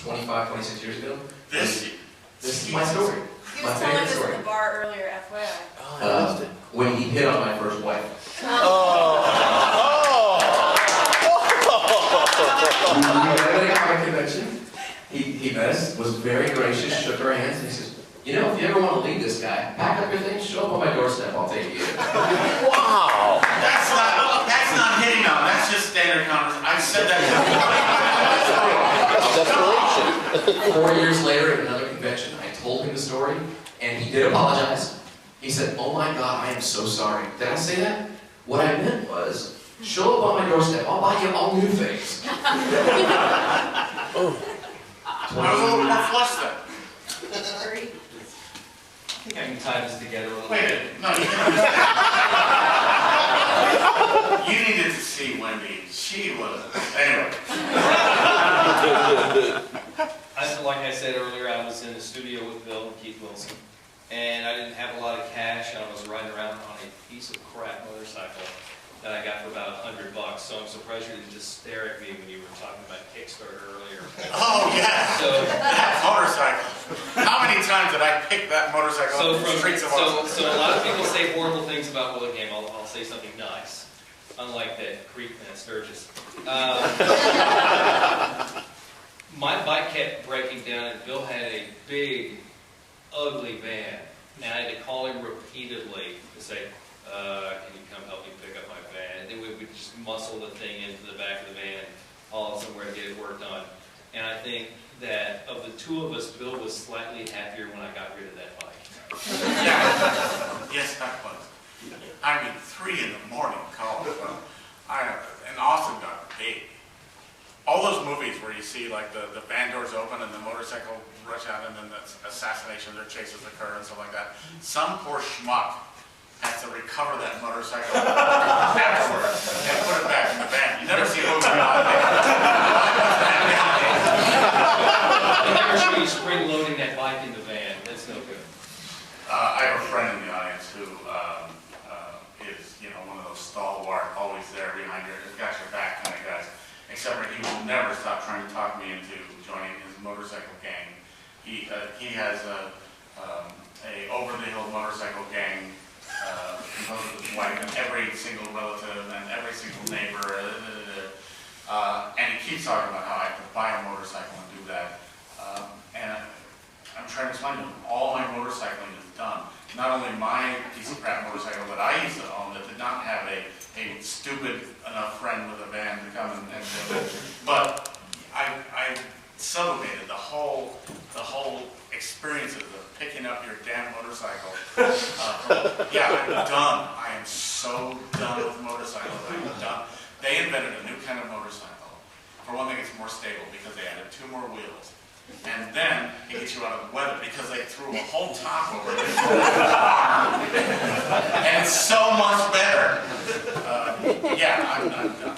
25, 26 years ago. This is my story. He was telling us in the bar earlier, FYI. When he hit on my first wife. We met at a comic convention. He met us, was very gracious, shook our hands, and he says, you know, if you ever want to leave this guy, pack up your things, show up on my doorstep, I'll take you. Wow! That's not hitting on, that's just standard conversation. I've said that before. 4 years later at another convention, I told him the story, and he did apologize. He said, oh my God, I am so sorry. Did I say that? What I meant was, show up on my doorstep, I'll buy you all new things. Oh. I was a little more flushed then. Sorry. I think I can tie this together a little bit. Wait, no, you needed to see Wendy. She was, anyway. Like I said earlier, I was in the studio with Bill and Keith Wilson, and I didn't have a lot of cash, and I was riding around on a piece of crap motorcycle that I got for about $100. So I'm surprised you didn't just stare at me when you were talking about Kickstarter earlier. Oh yeah, so that motorcycle. How many times did I pick that motorcycle up the streets of Austin? So a lot of people say horrible things about Willingham. I'll say something nice, unlike that creep man Sturgis. My bike kept breaking down, and Bill had a big, ugly van, and I had to call him repeatedly to say, can you come help me pick up my van? And then we would just muscle the thing into the back of the van, haul it somewhere to get it worked on. And I think that of the two of us, Bill was slightly happier when I got rid of that bike. Yeah. Yes, that was. I mean, 3 in the morning call. And Austin got big. All those movies where you see like the van doors open and the motorcycle rush out and then the assassinations or chases occur and stuff like that. Some poor schmuck has to recover that motorcycle afterwards and put it back in the van. You never see a movie like that. I never show you spring loading that bike in the van. That's no good. I have a friend in the audience who is, you know, one of those stalwart, always there behind your, got your back kind of guys. Except for he will never stop trying to talk me into joining his motorcycle gang. He has a over the hill motorcycle gang composed of his wife and every single relative and every single neighbor. And he keeps talking about how I could buy a motorcycle and do that. And I'm trying to explain to him, all my motorcycling is done. Not only my piece of crap motorcycle that I used to own that did not have a stupid enough friend with a van to come and do it, but I sublimated the whole experiences of picking up your damn motorcycle. Yeah, I'm done. I am so done with motorcycles. I'm done. They invented a new kind of motorcycle. For one thing, it's more stable because they added 2 more wheels. And then it gets you out of the weather because they threw a whole top over it. And it's so much better. Yeah, I'm done.